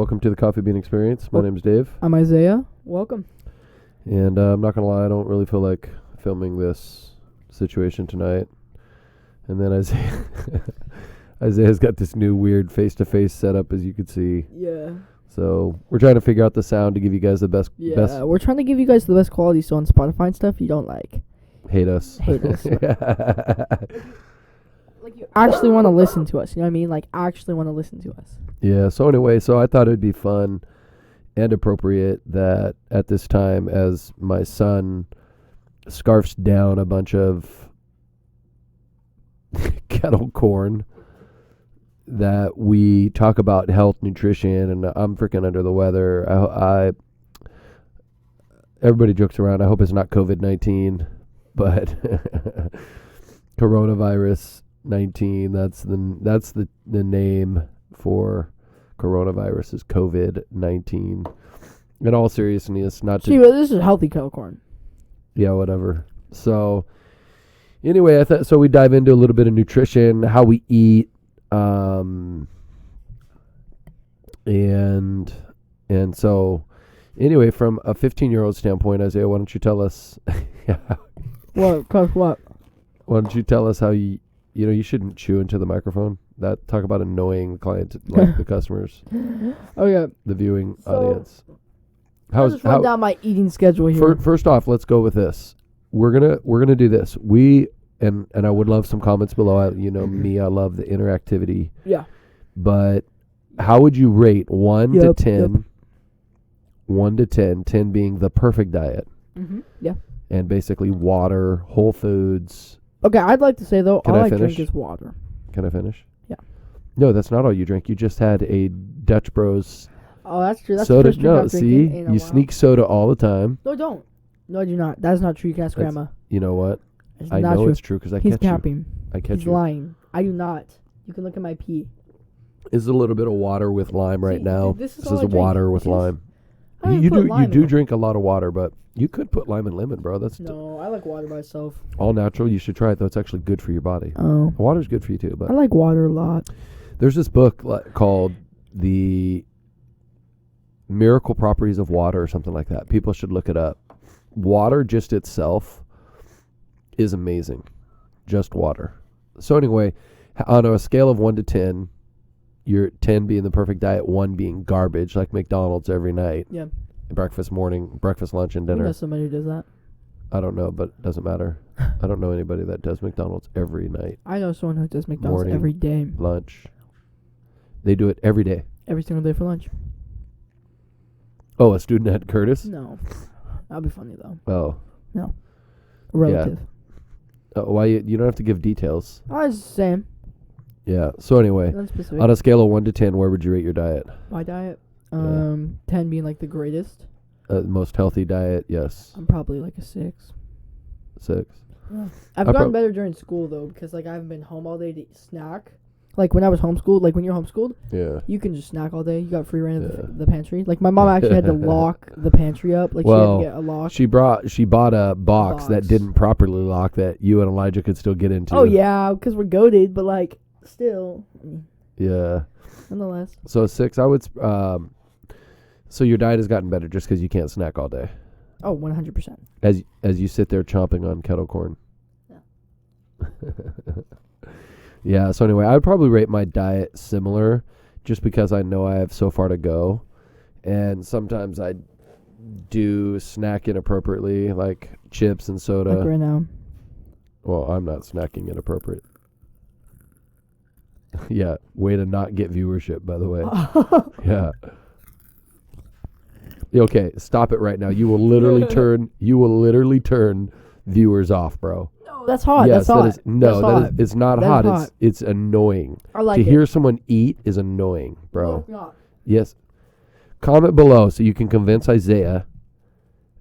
welcome to the Coffee Bean Experience. My name's Dave. I'm Isaiah. Welcome. And I'm not going to lie, I don't really feel like filming this situation tonight. And then Isaiah's got this new weird face-to-face setup, as you can see. Yeah. So we're trying to figure out the sound to give you guys the best. Yeah, we're trying to give you guys the best quality, so on Spotify and stuff, you don't hate us. Like you actually want to listen to us. You know what I mean? Like actually want to listen to us. Yeah. So anyway, I thought it'd be fun and appropriate that at this time, as my son scarfs down a bunch of kettle corn, that we talk about health, nutrition, and I'm freaking under the weather. I everybody jokes around. I hope it's not COVID-19, but coronavirus 19. That's the name for coronavirus is COVID-19. In all seriousness, not to. See, but this is healthy kettle corn. Yeah, whatever. So anyway, I thought so. We dive into a little bit of nutrition, how we eat. And so anyway, from a 15-year-old standpoint, Isaiah, why don't you tell us What? Why don't you tell us how you shouldn't chew into the microphone. That talk about annoying clients, like the customers. Oh yeah. The viewing So, audience. I'll just run down my eating schedule here. First off, let's go with this. We're gonna do this. And I would love some comments below. Me, I love the interactivity. Yeah. But how would you rate 1 to 10? Yep. 1 to 10, 10 being the perfect diet. Mm-hmm. Yeah. And basically water, whole foods. Okay, I'd like to say, though, Can all I I finish? drink is water. Can I finish? Yeah. No, that's not all you drink. You just had a Dutch Bros Oh, that's true. That's soda. the first drink No, I've see, drinking in a you while. sneak soda all the time. No, I don't. No, I do not. That is not true. You can ask That's- Grandma. You know what? It's I not know true. it's true because I He's catch you. capping. I catch He's you. lying. I do not. You can look at my pee. This is a little bit of water with lime right See, now. this is This all is I drink. water with This is- lime. I don't You put do lime in it. drink a lot of water, but you could put lime and lemon, bro. That's No, I like water myself. all natural. You should try it though. It's actually good for your body. Oh. Water's good for you too. But I like water a lot. there's this book called The Miracle Properties of Water or something like that. People should look it up. Water just itself is amazing. Just water. So anyway, on a scale of 1 to 10, you're 10 being the perfect diet, 1 being garbage, like McDonald's every night. Yeah. Breakfast, lunch, and I dinner. know somebody who does that. I don't know, but it doesn't matter. I don't know anybody that does McDonald's every night, I know someone who does McDonald's Morning. every day. lunch. They do it every day. Every single day for lunch. Oh, a student at Curtis? No. That'll be funny, though. Oh. A relative. Why you don't have to give details. I was just saying. Yeah. So anyway, Nothing specific. on a scale of 1 to 10, where would you rate your diet? My diet, Yeah. 10 being like the greatest. Most healthy diet, yes. I'm probably like a 6. 6. Yeah. I've I gotten better during school, though, because like I haven't been home all day to snack. Like when I was homeschooled, like when you're homeschooled, Yeah. you can just snack all day. You got free reign of Yeah. the pantry. Like my mom actually had to lock the pantry up. Like Well, she had to get a lock. She bought a box that Box. didn't properly lock that you and Elijah could still get into. Oh yeah, because we're goated, but like still, Yeah. nonetheless. So 6, I would. So your diet has gotten better just because you can't snack all day, Oh, 100%. as you sit there chomping on kettle corn. Yeah. Yeah. So anyway, I would probably rate my diet similar, just because I know I have so far to go, and sometimes I do snack inappropriately, like chips and soda. Like right now. Well, I'm not snacking inappropriate. Yeah, way to not get viewership, by the way. Yeah. Okay, stop it right now. You will literally turn viewers off, bro. No, that's hot. Yes, that's hot. that is no, That's that is hot. it's not That is hot. hot. It's annoying. I like To it. hear someone eat is annoying, bro. No, it's not. Yes. Comment below so you can convince Isaiah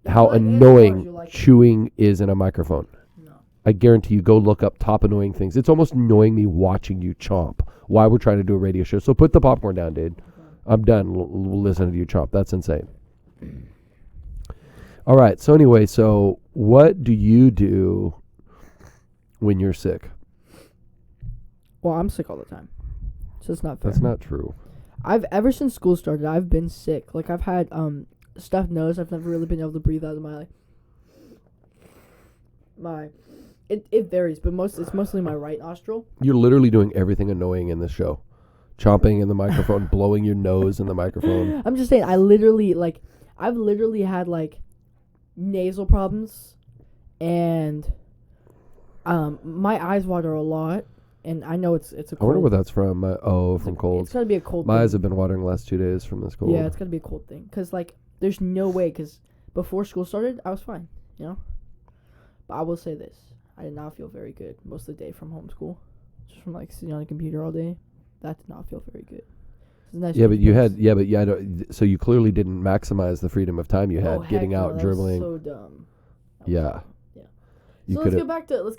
how like ASMR, annoying you'll like it. chewing is in a microphone. No. I guarantee you, go look up top annoying things. It's almost annoying me watching you chomp while we're trying to do a radio show. So put the popcorn down, dude. I'm done listening to you chomp. That's insane. All right. So anyway, what do you do when you're sick? Well, I'm sick all the time, so it's not fair. That's not true. I've ever since school started, I've been sick. Like I've had stuffed nose. I've never really been able to breathe out of my. It varies, but it's mostly my right nostril. You're literally doing everything annoying in this show. Chomping in the microphone, blowing your nose in the microphone. I'm just saying, I've literally had like nasal problems, and my eyes water a lot, and I know it's a cold. I wonder where that's from. From cold. It's gotta be a cold. My thing. eyes have been watering the last 2 days from this cold. Yeah, it's gotta be a cold thing. Cause like, there's no way. Cause before school started, I was fine. You know. But I will say this: I did not feel very good most of the day from homeschool, just from like sitting on a computer all day. That did not feel very good. Nice So you clearly didn't maximize the freedom of time you had getting out, that dribbling. Was so dumb. Yeah. So let's get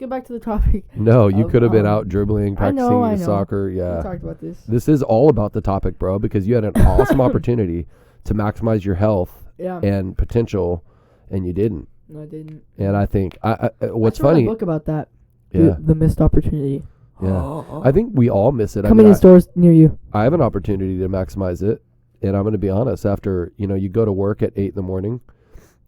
back to the topic. No, you could have been out dribbling, practicing I know. soccer. Yeah. We talked about this. This is all about the topic, bro, because you had an awesome opportunity to maximize your health and potential, and you didn't. No, I didn't. And I think what's I wrote funny. a book about that. Yeah. The missed opportunity. Yeah. I think we all miss it. Coming in stores near you. I have an opportunity to maximize it, and I'm going to be honest. After you go to work at 8 a.m,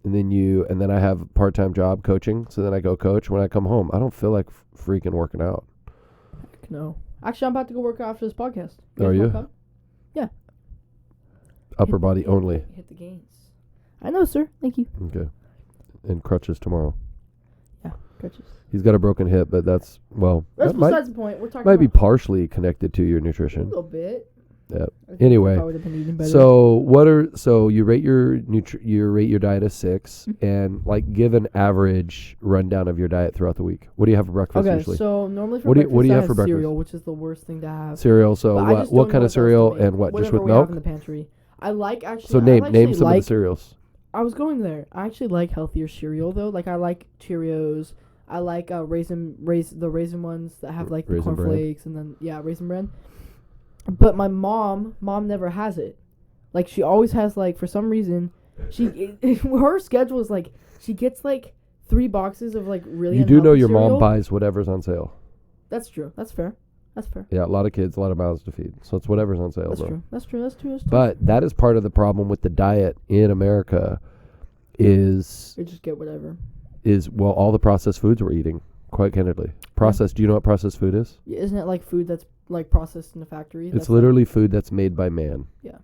and then I have a part-time job coaching. So then I go coach. When I come home, I don't feel like freaking working out. Heck no. Actually, I'm about to go work out after this podcast. Are you? Yeah. Upper body only. Hit the gains. I know, sir. Thank you. Okay. And crutches tomorrow. Yeah, crutches. He's got a broken hip, but that's besides the point. We're talking might be partially connected to your nutrition. A little bit. Yeah. Anyway, so you rate your diet as 6, and like give an average rundown of your diet throughout the week. What do you have for breakfast usually? So normally for breakfast, what do you have for breakfast? Cereal, which is the worst thing to have. Cereal. So what kind of cereal and what? Just with we milk? have in the pantry. I like actually. So name some of the cereals. I was going there. I actually like healthier cereal though. Like I like Cheerios. I like the raisin ones that have like the cornflakes and then Raisin Bran. But my mom never has it. Like she always has like for some reason her schedule is like she gets like 3 boxes of like really. You do know your cereal. mom buys whatever's on sale. That's true. That's fair. Yeah, a lot of kids, a lot of mouths to feed. So it's whatever's on sale. That's true. But that is part of the problem with the diet in America. Is you just get whatever. All the processed foods we're eating. Quite candidly, processed. Do you know what processed food is? Yeah, isn't it like food that's like processed in a factory? It's literally food that's made by man. Yeah.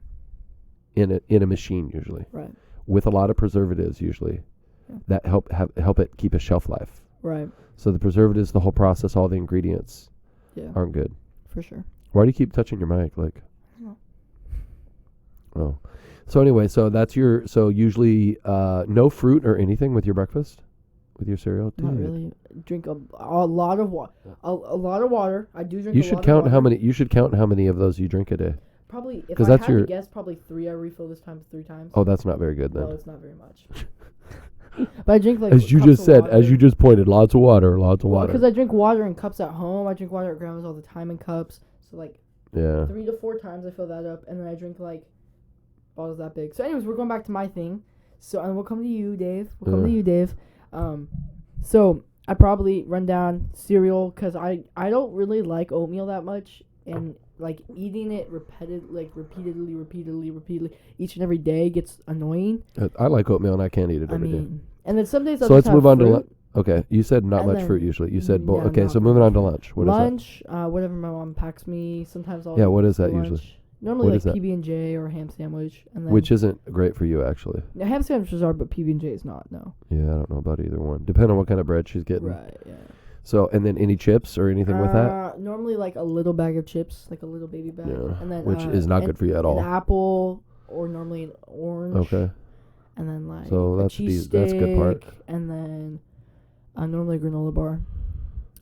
In a machine usually. Right. With a lot of preservatives usually, that help it keep a shelf life. Right. So the preservatives, the whole process, all the ingredients, aren't good. For sure. Why do you keep touching your mic? Like. No. Oh. So anyway, so usually no fruit or anything with your breakfast. With your cereal? Not really. Drink a lot of water. A lot of water. I do drink. You should count how many. You should count how many of those you drink a day. Probably, if I had to guess, probably 3. I refill this time 3 times. Oh, that's not very good then. No, it's not very much. But I drink like as you just said, as you just pointed, lots of water. Because I drink water in cups at home. I drink water at grandma's all the time in cups. So like, 3 to 4 times I fill that up, and then I drink like bottles that big. So, anyways, we're going back to my thing. So, and we'll come to you, Dave. So I probably run down cereal because I don't really like oatmeal that much, and like eating it repeatedly each and every day gets annoying. I like oatmeal and I can't eat it every day. And then some days so let's move on to okay. You said not much fruit usually. You said okay. So moving on to lunch. What lunch? Whatever my mom packs me. Sometimes I'll what is that usually? Normally like PB&J or a ham sandwich, and then which isn't great for you actually. Yeah, ham sandwiches are, but PB&J is not. No. Yeah, I don't know about either one. Depending on what kind of bread she's getting. Right. Yeah. So and then any chips or anything with that? Normally like a little bag of chips, like a little baby bag, and then which is not good for you at all. An apple or normally an orange. Okay. And then like so that's a good part. And then normally a granola bar.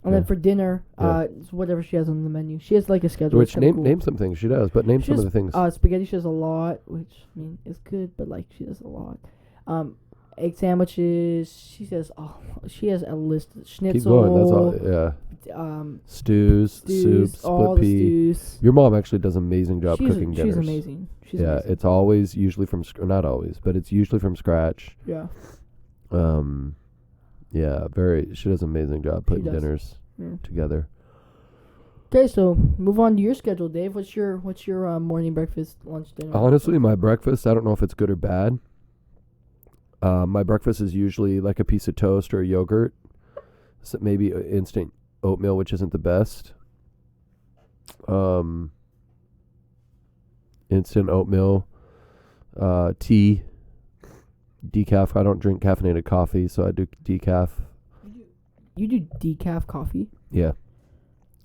And then for dinner, it's whatever she has on the menu. She has like a schedule. Which name some things she does, but name some of the things. Spaghetti she does a lot, which I mean is good, but like she does a lot. Egg sandwiches. She has a list. Schnitzel. Keep going. That's all. Stews, soups, split pea. Stews. Your mom actually does an amazing job cooking dinners. She's amazing. It's always usually from not always, but it's usually from scratch. Yeah. Yeah, she does an amazing job putting dinners together. Okay, so move on to your schedule, Dave. What's your morning, breakfast, lunch, dinner? Honestly, my breakfast, I don't know if it's good or bad. My breakfast is usually like a piece of toast or a yogurt. So maybe instant oatmeal, which isn't the best. Instant oatmeal, tea, decaf. I don't drink caffeinated coffee, so I do decaf. You do decaf coffee? Yeah.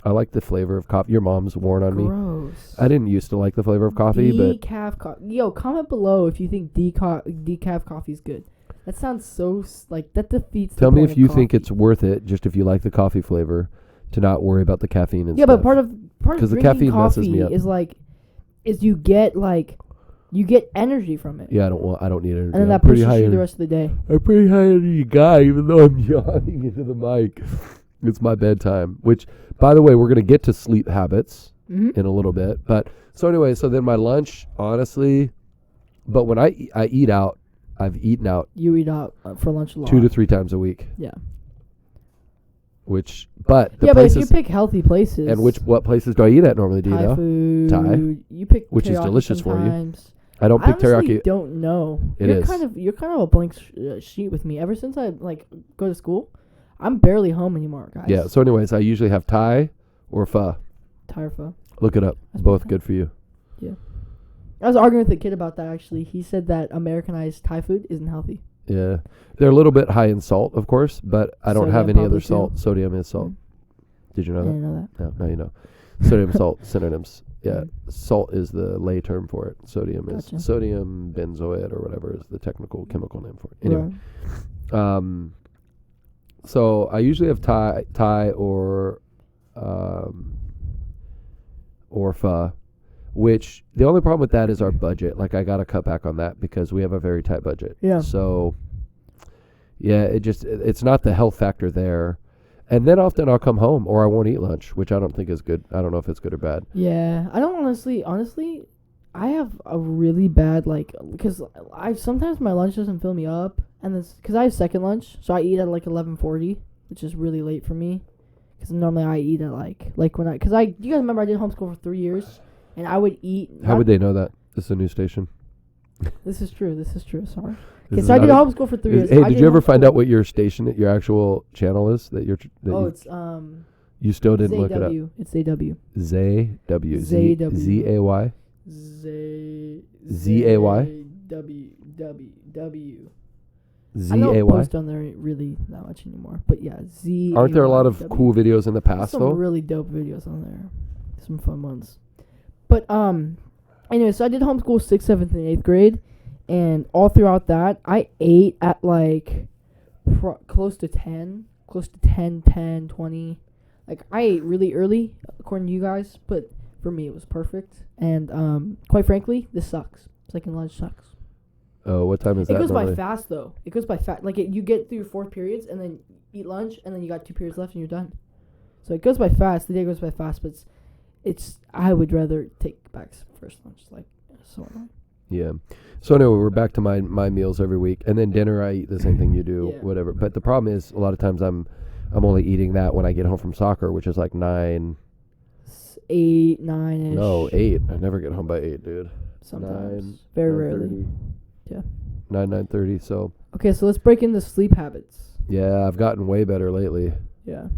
I like the flavor of coffee. Your mom's worn on me. Gross. I didn't used to like the flavor of coffee, but decaf coffee. Yo, comment below if you think decaf coffee is good. That sounds so like that defeats. tell the me point if you of think coffee. it's worth it, just if you like the coffee flavor, to not worry about the caffeine and Yeah, stuff. but part of 'Cause the drinking caffeine messes me coffee up. is you get energy from it. Yeah, I don't need it. And then that pushes you the rest of the day. I'm a pretty high energy guy, even though I'm yawning into the mic. It's my bedtime. Which, by the way, we're gonna get to sleep habits in a little bit. But so anyway, so then my lunch, honestly, but when I eat out, I've eaten out. You eat out for lunch a lot. 2 to 3 times a week. Yeah. But the but if places, you pick healthy places. and what places do I eat at normally? Do you Thai know? food. Thai, You pick which is teriyaki delicious for you. sometimes. I don't pick I honestly teriyaki. don't know. It you're is. You're kind of a blank sheet with me. Ever since I go to school, I'm barely home anymore, guys. Yeah. So anyways, I usually have Thai or pho. Thai pho. Look it up. That's Both pretty good for you. Yeah. I was arguing with a kid about that actually. He said that Americanized Thai food isn't healthy. Yeah. They're a little bit high in salt, of course, but I don't have Sodium any other probably too. salt. Sodium is salt. Did you I know that? didn't know that. No, now you know. Sodium, salt, synonyms. Yeah. Mm. Salt is the lay term for it. Sodium Gotcha. is sodium benzoate or whatever is the technical chemical name for it. Anyway. Right. So I usually have Thai or pho, which the only problem with that is our budget. Like I got to cut back on that because we have a very tight budget. Yeah. So yeah, it's not the health factor there. And then often I'll come home or I won't eat lunch, which I don't think is good. I don't know if it's good or bad. Yeah, I don't honestly, I have a really bad because I sometimes my lunch doesn't fill me up, and this because I have second lunch, so I eat at 11:40, which is really late for me. Because normally I eat at you guys remember I did homeschool for 3 years, and I would eat. How would they know that? This is a new station. This is true. Sorry. This is So I did not homeschool for 3 years. Hey, did you ever find out what your station, your actual channel is? It's you still didn't look it up. It's ZW. ZW. ZW. ZAY. ZAY. W. I ZAY. don't post on there really that much anymore, but yeah, Z. Aren't there a lot of cool videos in the There's past some though? really dope videos on there, some fun ones. But anyway, so I did homeschool 6th, 7th, and 8th grade, and all throughout that, I ate at close to 10, 20. Like I ate really early, according to you guys, but for me it was perfect. And quite frankly, this sucks. Second lunch sucks. Oh, what time is that? It goes normally? by fast though. It goes by fast. You get through 4 periods and then eat lunch and then you got 2 periods left and you're done. So it goes by fast. The day goes by fast, but it's I would rather take back first lunch. So annoying. Yeah. So anyway, we're back to my meals every week, and then dinner I eat the same thing you do, Yeah. whatever. But the problem is a lot of times I'm only eating that when I get home from soccer, which is like 9. 8, 9-ish. No, 8. I never get home by 8, dude. Sometimes. 9, Very 9:30. rarely. Yeah. 9:30. So Okay, so let's break into sleep habits. yeah, I've gotten way better lately. Yeah.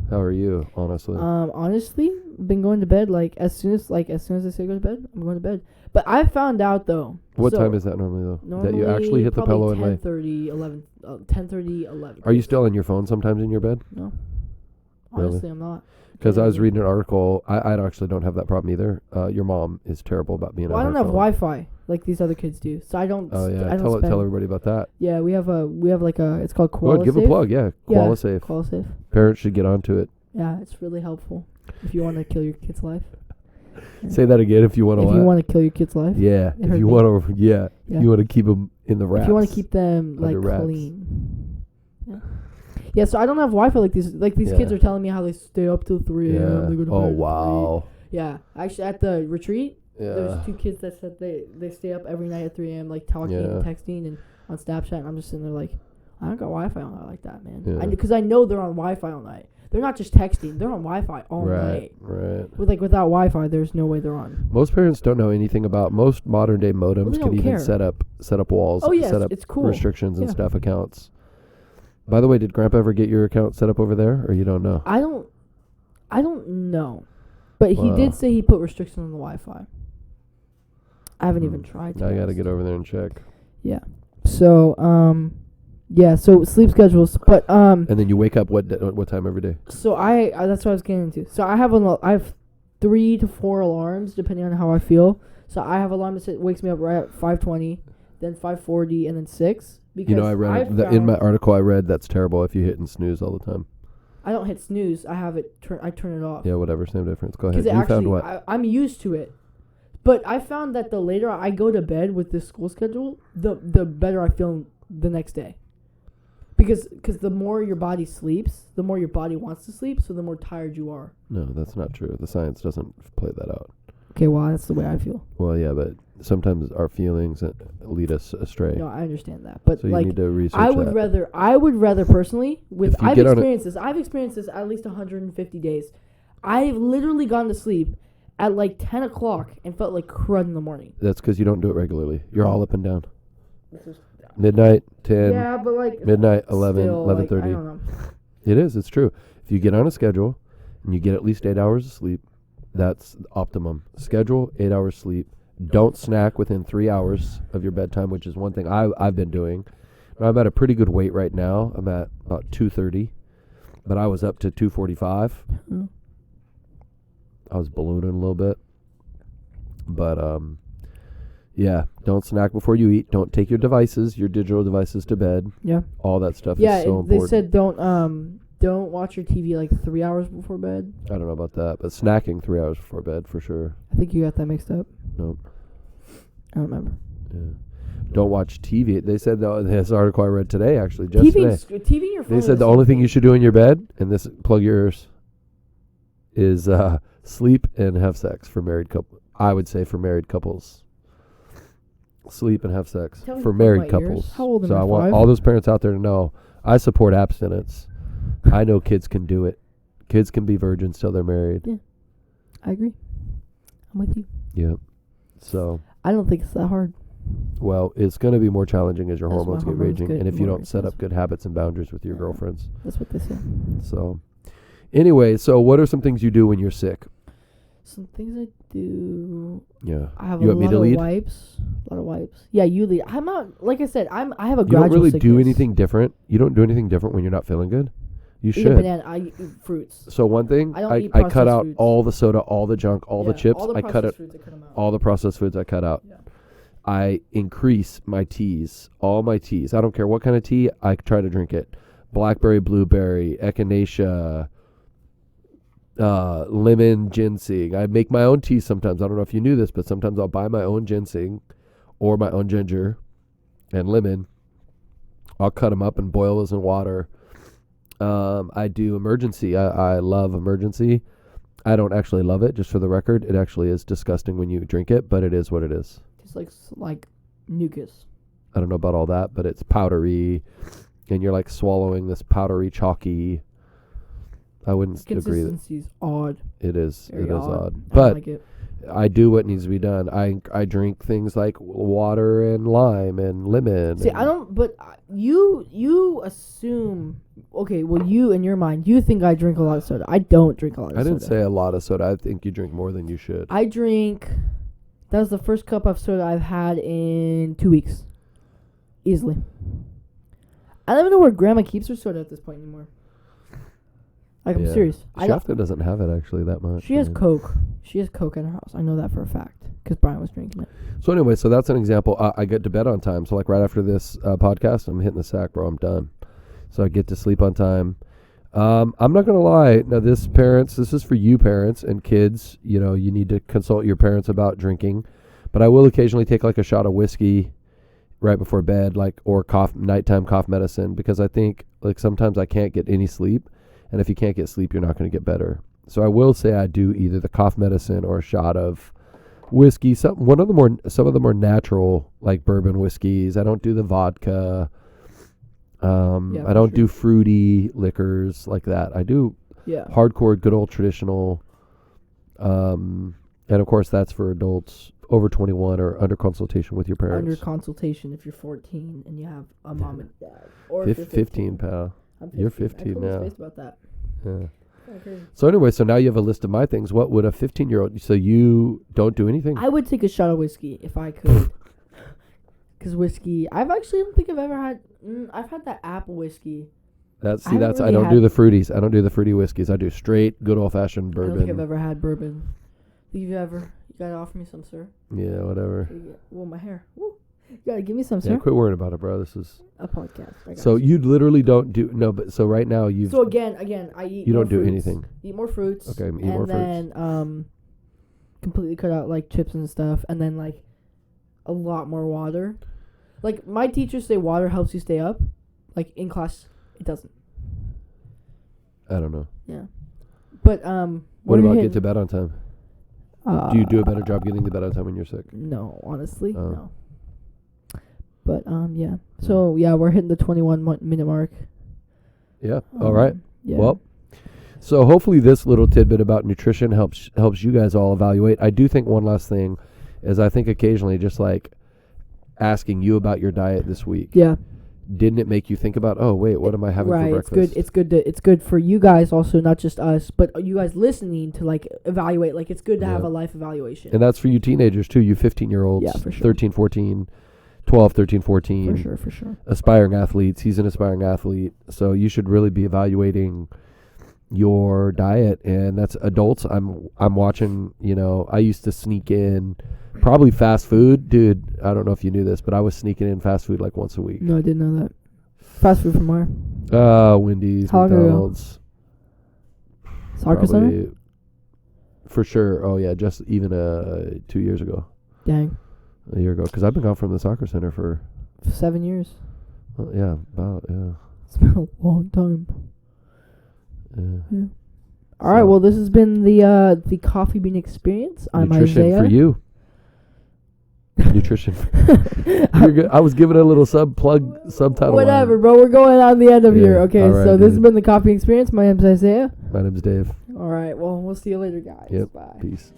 How are you, honestly? Honestly, been going to bed as soon as I say go to bed, I'm going to bed. But I found out though. What time is that normally though? Normally That you actually hit the pillow and lay? 10:30, 11. 10:30, 11. Are you still on your phone sometimes in your bed? No. Really? Honestly, I'm not. Because I was reading an article. I actually don't have that problem either. Your mom is terrible about being on I her don't have phone. Wi-Fi like these other kids do, so I don't. Oh yeah, I don't tell everybody about that. Yeah, we have it's called Go Koala ahead, give a plug. Yeah, Koala Safe. Koala Safe. Parents should get onto it. Yeah, it's really helpful if you want to kill your kid's life. Say that again if you want to. If you want to kill your kid's life. Yeah, It if hurt you me. want to. Yeah, Yeah. if you want to keep them in the wraps. If you want to keep them Under wraps. clean. Yeah. Yeah, so I don't have Wi-Fi like these. Like these Yeah. kids are telling me how they stay up till 3 a.m. Yeah. They go to bed Oh at 3. wow. Yeah, actually at the retreat, Yeah. there's 2 kids that said they stay up every night at 3 a.m. Talking Yeah. and texting and on Snapchat. And I'm just sitting there I don't got Wi-Fi on like that, man. Yeah. Because I know they're on Wi-Fi all night. they're not just texting. They're on Wi-Fi all night. Right. Without Wi-Fi, there's no way they're on. Most parents don't know anything about most modern day modems. Can even set up walls. Oh, yes, set up it's cool. restrictions and stuff, accounts. By the way, did Grandpa ever get your account set up over there, or you don't know? I don't know, but he did say he put restrictions on the Wi-Fi. I haven't even tried. I got to get over there and check. Yeah. So so sleep schedules, but And then you wake up what time every day? So I that's what I was getting into. So I have 3 to 4 alarms depending on how I feel. So I have an alarm that wakes me up right at 5:20, then 5:40, and then 6. Because I read in my article. I read that's terrible if you hit and snooze all the time. I don't hit snooze. I have it. I turn it off. Yeah, whatever. Same difference. Go ahead. You found what? I'm used to it. But I found that the later I go to bed with this school schedule, the better I feel the next day. Because the more your body sleeps, the more your body wants to sleep, so the more tired you are. No, that's not true. The science doesn't play that out. Okay, well, that's the way I feel. Well, yeah, but sometimes our feelings lead us astray. No, I understand that. But so you need to research I would rather personally, I've experienced this at least 150 days. I've literally gone to sleep at like 10 o'clock and felt like crud in the morning. That's because you don't do it regularly. You're all up and down. Midnight, 10. Yeah, but like midnight, 11, 11:30. I don't know. It is. It's true. If you get on a schedule and you get at least 8 hours of sleep, that's optimum. Schedule 8 hours sleep. Don't snack within 3 hours of your bedtime, which is one thing I've been doing. I'm at a pretty good weight right now. I'm at about 230, but I was up to 245. Mm. I was ballooning a little bit, but yeah, don't snack before you eat. Don't take your digital devices to bed. Yeah, all that stuff is so important. They said don't watch your TV like 3 hours before bed. I don't know about that, but snacking 3 hours before bed for sure. I think you got that mixed up. Nope. I don't remember. Yeah. Don't watch TV. They said this article I read today, actually, just today. TV in your phone. They said the only thing you should do in your bed, and this plug your ears, is sleep and have sex for married couples. I would say for married couples. Sleep and have sex for married couples. How old am so I want 5? all those parents out there to know I support abstinence. I know kids can do it. Kids can be virgins till they're married. Yeah, I agree. I'm with you. Yeah. So I don't think it's that hard. Well, it's going to be more challenging as your hormones get raging, and if you don't set up up good habits and boundaries with your girlfriends. That's what they say. So, anyway, what are some things you do when you're sick? Some things I do. Yeah. I have you a want me lot to of lead? wipes. A lot of wipes. Yeah, you lead. I'm not, like I said, I have a You gradual don't really sickness. do anything different? You don't do anything different when you're not feeling good? You Eat a should. banana. I eat fruits. So one thing, I don't eat I cut processed out foods. all the soda, all the junk, all the chips. All the I cut it. foods, I cut them out. All the processed foods I cut out. Yeah. I increase my teas, all my teas. I don't care what kind of tea, I try to drink it. Blackberry, blueberry, echinacea, lemon, ginseng. I make my own tea sometimes. I don't know if you knew this, but sometimes I'll buy my own ginseng or my own ginger and lemon. I'll cut them up and boil those in water. I do emergency. I love emergency. I don't actually love it, just for the record. It actually is disgusting when you drink it, but it is what it is. It's like mucus. I don't know about all that, but it's powdery, and you're like swallowing this powdery, chalky. I wouldn't agree. Consistency's odd. It is. Very it is odd. I But don't like it. I do what needs to be done. I drink things like water and lime and lemon. See, I don't. But you assume. Okay, well, you in your mind, you think I drink a lot of soda. I don't drink a lot of soda. I didn't say a lot of soda. I think you drink more than you should. I drink. That was the first cup of soda I've had in 2 weeks. Easily. I don't even know where Grandma keeps her soda at this point anymore. Like, I'm serious. Shafton doesn't have it actually that much. She has Coke. She has Coke in her house. I know that for a fact because Brian was drinking it. So anyway, so that's an example. I get to bed on time. So like right after this podcast, I'm hitting the sack, bro. I'm done. So I get to sleep on time. I'm not going to lie. Now, this is for you parents and kids. You know, you need to consult your parents about drinking. But I will occasionally take like a shot of whiskey right before bed, or nighttime cough medicine, because I think like sometimes I can't get any sleep. And if you can't get sleep, you're not going to get better. So I will say I do either the cough medicine or a shot of whiskey. Some of the more natural, like bourbon whiskeys. I don't do the vodka. I don't do fruity liquors like that. I do Yeah. hardcore, good old traditional. And of course, that's for adults over 21 or under consultation with your parents. Under consultation if you're 14 and you have a mom and dad. Or if you're 15, pal. I'm 15. You're 15 I totally now. spaced about that. Yeah. Crazy. So anyway, so now you have a list of my things. What would a 15-year-old? So you don't do anything? I would take a shot of whiskey if I could. Because whiskey, I don't think I've ever had. I've had that apple whiskey. I really don't do the fruities. I don't do the fruity whiskeys. I do straight, good old fashioned bourbon. I don't think I've ever had bourbon. You gotta offer me some, sir. Yeah, whatever. Well, my hair. Woo. You gotta give me some, Yeah, sir. quit worrying about it, bro. This is a podcast. So you literally don't do but so right now you've. So again, I eat. You more don't do fruits, anything. Eat more fruits. Okay, eat more fruits. And then completely cut out like chips and stuff, and then like a lot more water. Like my teachers say, water helps you stay up. Like in class, it doesn't. I don't know. Yeah, but what about get to bed on time? Do you do a better job getting to bed on time when you're sick? No, honestly, no. But yeah. So yeah, we're hitting the 21-minute mark. Yeah. All right. Yeah. Well, so hopefully this little tidbit about nutrition helps you guys all evaluate. I do think one last thing is I think occasionally just like asking you about your diet this week. Yeah. Didn't it make you think about, oh wait, what am I having for breakfast? It's good for you guys also, not just us, but you guys listening to like evaluate. Like it's good to have a life evaluation. And that's for you teenagers too, you 15-year-olds, yeah, for sure. 13, 14, 12, 13, 14. For sure. Aspiring athletes. He's an aspiring athlete. So you should really be evaluating your diet, and that's adults. I'm watching, I used to sneak in probably fast food. Dude, I don't know if you knew this, but I was sneaking in fast food like once a week. No, I didn't know that. Fast food from where? Wendy's, How long ago? McDonald's. Soccer center? For sure. Oh yeah, just even 2 years ago. Dang. A year ago, because I've been gone from the soccer center for 7 years. Yeah, about It's been a long time. Yeah. All right. Well, this has been the Coffee Bean Experience. I'm Nutrition Isaiah. for you. Nutrition. You're good. I was giving it a little subtitle. Whatever, bro. We're going on the end of here. Okay. Right, so this has been the Coffee Experience. My name's Isaiah. My name's Dave. All right. Well, we'll see you later, guys. Yep. Bye. Peace.